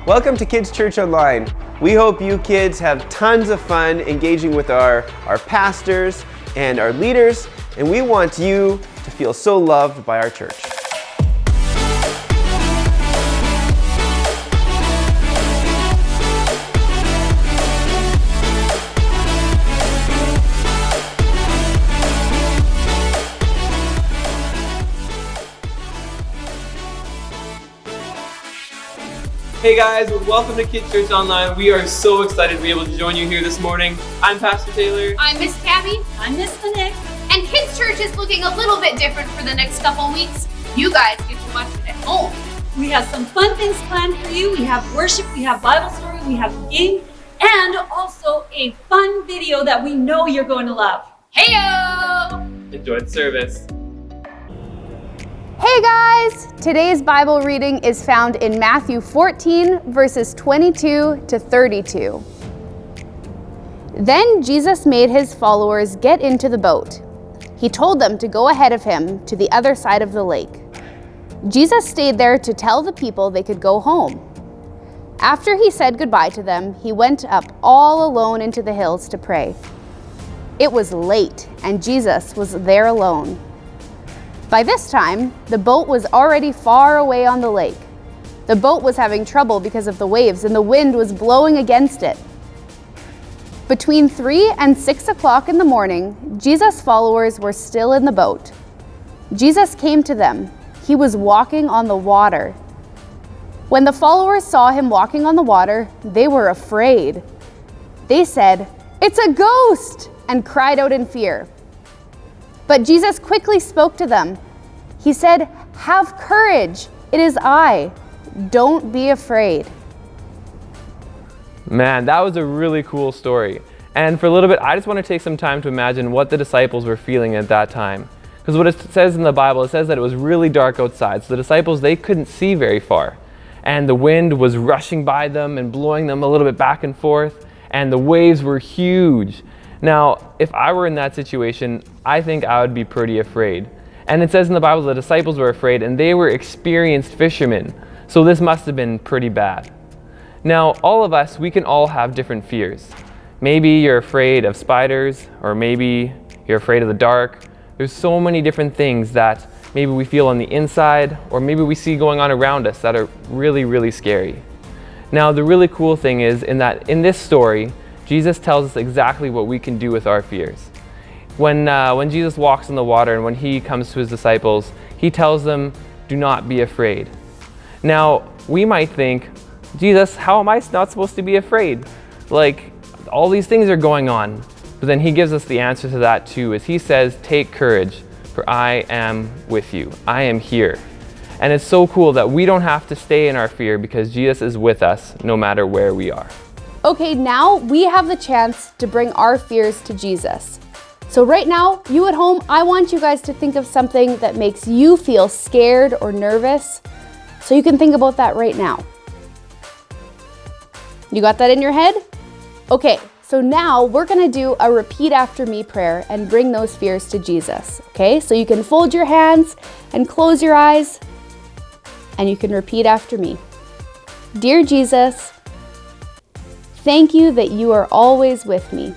Welcome to Kids Church Online. We hope you kids have tons of fun engaging with our pastors and our leaders, and we want you to feel so loved by our church. Hey guys, welcome to Kids Church Online. We are so excited to be able to join you here this morning. I'm Pastor Taylor. I'm Miss Cabby. I'm Miss Lynette. And Kids Church is looking a little bit different for the next couple weeks. You guys get to watch it at home. We have some fun things planned for you. We have worship, we have Bible story, we have a game, and also a fun video that we know you're going to love. Heyo! Enjoy the service. Hey guys! Today's Bible reading is found in Matthew 14, verses 22 to 32. Then Jesus made his followers get into the boat. He told them to go ahead of him to the other side of the lake. Jesus stayed there to tell the people they could go home. After he said goodbye to them, he went up all alone into the hills to pray. It was late, and Jesus was there alone. By this time, the boat was already far away on the lake. The boat was having trouble because of the waves, and the wind was blowing against it. Between 3 and 6 o'clock in the morning, Jesus' followers were still in the boat. Jesus came to them. He was walking on the water. When the followers saw him walking on the water, they were afraid. They said, "It's a ghost!" and cried out in fear. But Jesus quickly spoke to them. He said, "Have courage, it is I. Don't be afraid." Man, that was a really cool story. And for a little bit, I just want to take some time to imagine what the disciples were feeling at that time. Because what it says in the Bible, it says that it was really dark outside. So the disciples, they couldn't see very far. And the wind was rushing by them and blowing them a little bit back and forth. And the waves were huge. Now, if I were in that situation, I think I would be pretty afraid. And it says in the Bible the disciples were afraid, and they were experienced fishermen. So this must have been pretty bad. Now, all of us, we can all have different fears. Maybe you're afraid of spiders, or maybe you're afraid of the dark. There's so many different things that maybe we feel on the inside, or maybe we see going on around us that are really, really scary. Now, the really cool thing is in this story, Jesus tells us exactly what we can do with our fears. When Jesus walks on the water and when he comes to his disciples, he tells them, "Do not be afraid." Now, we might think, "Jesus, how am I not supposed to be afraid? Like, all these things are going on." But then he gives us the answer to that too, as he says, "Take courage, for I am with you. I am here." And it's so cool that we don't have to stay in our fear because Jesus is with us no matter where we are. Okay, now we have the chance to bring our fears to Jesus. So right now, you at home, I want you guys to think of something that makes you feel scared or nervous. So you can think about that right now. You got that in your head? Okay, so now we're gonna do a repeat after me prayer and bring those fears to Jesus. Okay, so you can fold your hands and close your eyes and you can repeat after me. Dear Jesus, thank you that you are always with me.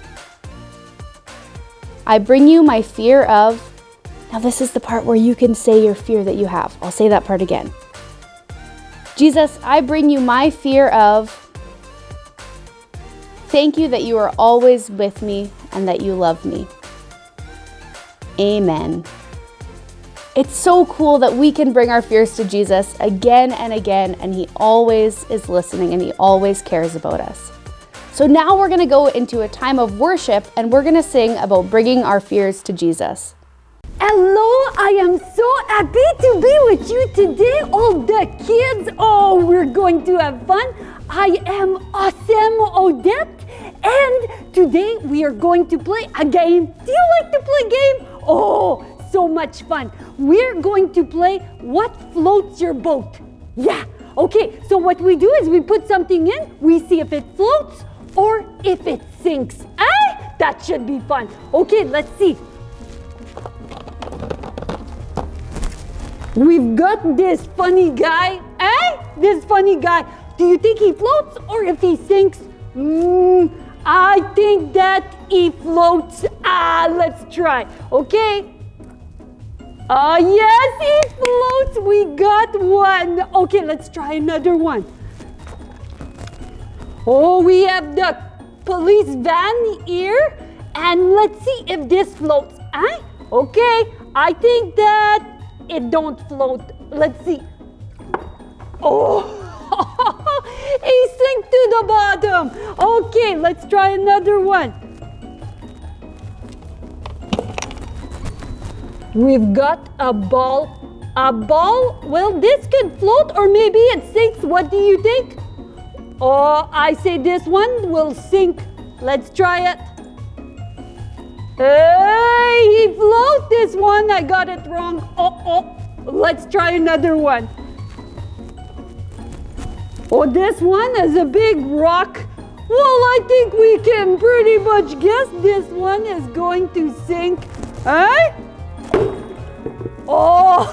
I bring you my fear of, now this is the part where you can say your fear that you have. I'll say that part again. Jesus, I bring you my fear of, thank you that you are always with me and that you love me. Amen. It's so cool that we can bring our fears to Jesus again and again, and he always is listening and he always cares about us. So now we're going to go into a time of worship and we're going to sing about bringing our fears to Jesus. Hello, I am so happy to be with you today, all the kids. Oh, we're going to have fun. I am Awesome Odette, and today we are going to play a game. Do you like to play game? Oh, so much fun. We're going to play What Floats Your Boat? Yeah, okay, so what we do is we put something in, we see if it floats or if it sinks. That should be fun. Okay, let's see. We've got this funny guy, this funny guy Do you think he floats or if he sinks? I think that he floats. Let's try. Okay. Yes, he floats. We got one. Okay, let's try another one. Oh, we have the police van here. And let's see if this floats. Okay, I think that it don't float. Let's see. Oh, he sank to the bottom. Okay, let's try another one. We've got a ball. A ball? Well, this could float or maybe it sinks. What do you think? Oh, I say this one will sink. Let's try it. Hey, he floats this one. I got it wrong. Let's try another one. Oh, this one is a big rock. Well, I think we can pretty much guess this one is going to sink. Oh,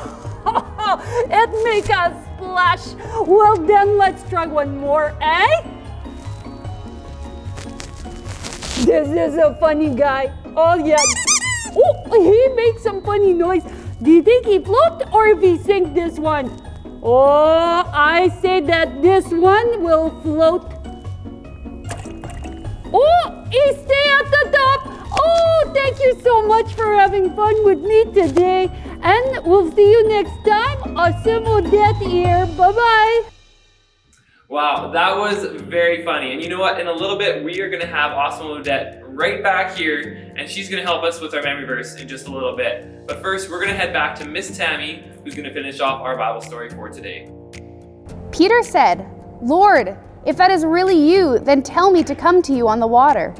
it makes a splash. Well, then let's try one more, This is a funny guy. Oh, yeah. Oh, he makes some funny noise. Do you think he floats or if he sink this one? Oh, I say that this one will float. Oh, he stay at the top. Oh, thank you so much for having fun with me today. And we'll see you next time. Awesome Odette here. Bye-bye. Wow, that was very funny. And you know what? In a little bit, we are going to have Awesome Odette right back here, and she's going to help us with our memory verse in just a little bit. But first, we're going to head back to Miss Tammy, who's going to finish off our Bible story for today. Peter said, "Lord, if that is really you, then tell me to come to you on the water."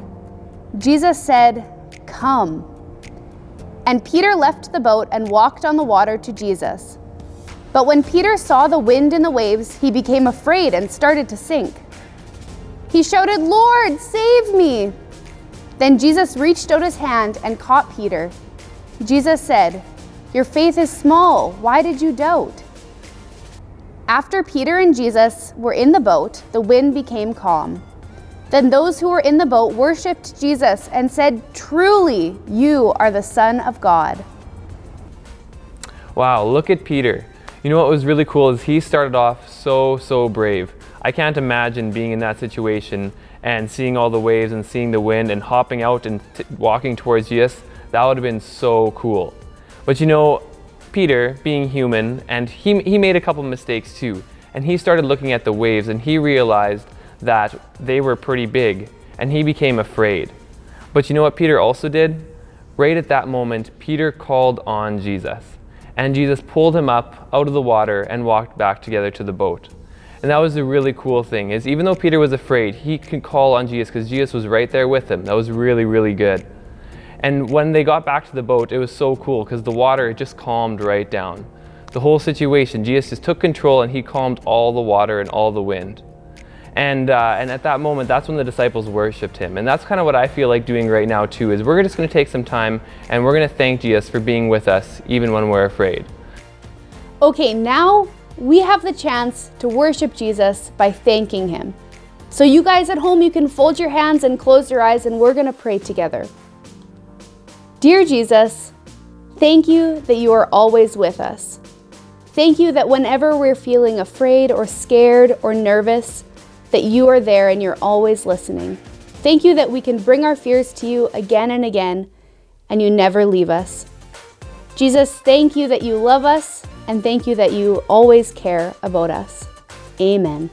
Jesus said, "Come." And Peter left the boat and walked on the water to Jesus. But when Peter saw the wind and the waves, he became afraid and started to sink. He shouted, "Lord, save me!" Then Jesus reached out his hand and caught Peter. Jesus said, "Your faith is small. Why did you doubt?" After Peter and Jesus were in the boat, the wind became calm. Then those who were in the boat worshipped Jesus and said, "Truly, you are the Son of God." Wow, look at Peter. You know what was really cool is he started off so brave. I can't imagine being in that situation and seeing all the waves and seeing the wind and hopping out and walking towards Jesus. That would have been so cool. But you know, Peter, being human, and he made a couple mistakes too. And he started looking at the waves and he realized that they were pretty big and he became afraid. But you know what Peter also did? Right at that moment, Peter called on Jesus. And Jesus pulled him up out of the water and walked back together to the boat. And that was the really cool thing, is even though Peter was afraid, he could call on Jesus because Jesus was right there with him. That was really good. And when they got back to the boat, it was so cool because the water just calmed right down. The whole situation, Jesus just took control and he calmed all the water and all the wind. And at that moment, that's when the disciples worshiped him. And that's kind of what I feel like doing right now too, is we're just going to take some time and we're going to thank Jesus for being with us even when we're afraid. Okay, now we have the chance to worship Jesus by thanking him. So you guys at home, you can fold your hands and close your eyes and we're going to pray together. Dear Jesus, thank you that you are always with us. Thank you that whenever we're feeling afraid or scared or nervous, that you are there and you're always listening. Thank you that we can bring our fears to you again and again, and you never leave us. Jesus, thank you that you love us, and thank you that you always care about us. Amen.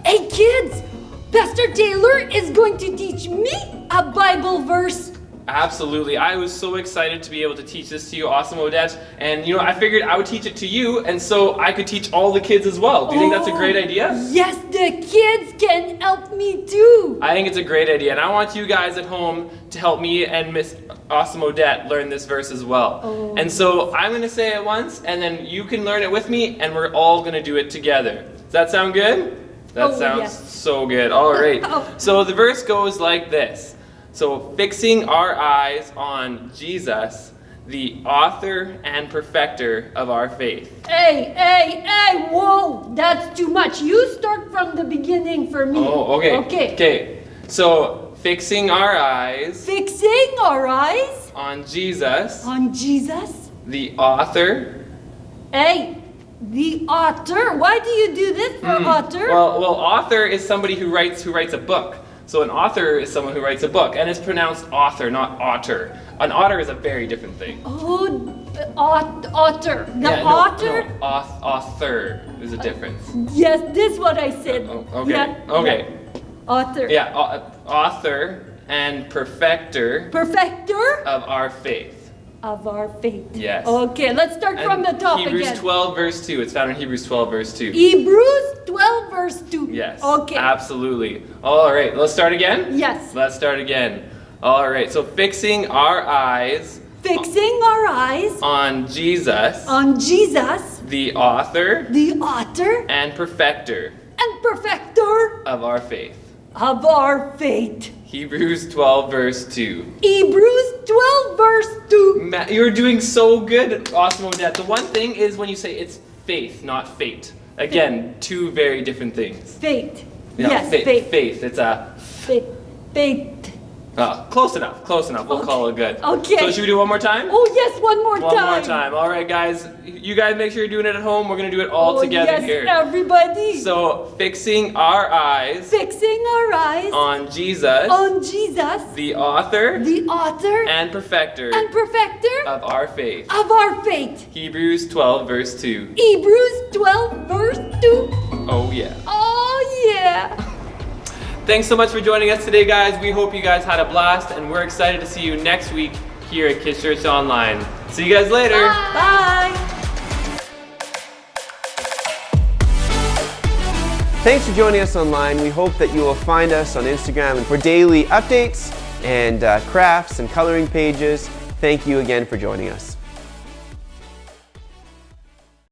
Hey kids, Pastor Taylor is going to teach me a Bible verse. Absolutely. I was so excited to be able to teach this to you, Awesome Odette. And you know, I figured I would teach it to you, and so I could teach all the kids as well. Do you think that's a great idea? Yes, the kids can help me too. I think it's a great idea, and I want you guys at home to help me and Miss Awesome Odette learn this verse as well. And so I'm going to say it once, and then you can learn it with me, and we're all going to do it together. Does that sound good? That sounds so good. All right. So the verse goes like this. So fixing our eyes on Jesus, the author and perfecter of our faith. Hey, whoa, that's too much. You start from the beginning for me. Oh, okay. Okay. Okay. So, fixing our eyes Fixing our eyes on Jesus, on Jesus. the author. Hey, the author. Why do you do this for author? Well, author is somebody who writes a book. So an author is someone who writes a book, and it's pronounced author, not otter. An otter is a very different thing. Oh, author. The Yeah, author? No, author is a difference. Yes, this is what I said. Oh, okay. Yeah, Okay. yeah. Author. Yeah, author and perfecter Perfecter of our faith. of our faith. Yes. Okay, let's start from the top Hebrews again. 12 verse 2. It's found in Hebrews 12 verse 2. Hebrews 12 verse 2. Yes. Okay. Absolutely. All right, let's start again? Yes. Let's start again. All right, so fixing our eyes Fixing our eyes on Jesus, on Jesus, the author the author and perfecter and perfecter of our faith. of our faith. Hebrews 12 verse 2. Hebrews 12 verse 2. Matt, you're doing so good, Awesome Odette. The one thing is when you say it's faith, not fate. Again, two very different things. Faith. Yeah, Yes, faith. faith. Faith. It's a Faith. Faith. close enough. Close enough. We'll call it good. Okay. So should we do one more time? Oh yes, one more One time. more time. All right, guys. You guys make sure you're doing it at home. We're gonna do it all Oh, together yes, here. everybody. So fixing our eyes Fixing our eyes on Jesus, on Jesus, the author the author and perfecter and perfecter of our faith. of our faith. Hebrews 12 verse 2. Hebrews 12 verse 2. Oh yeah. Oh yeah. Thanks so much for joining us today, guys. We hope you guys had a blast, and we're excited to see you next week here at Kids Church Online. See you guys later. Bye. Thanks for joining us online. We hope that you will find us on Instagram for daily updates and crafts and coloring pages. Thank you again for joining us.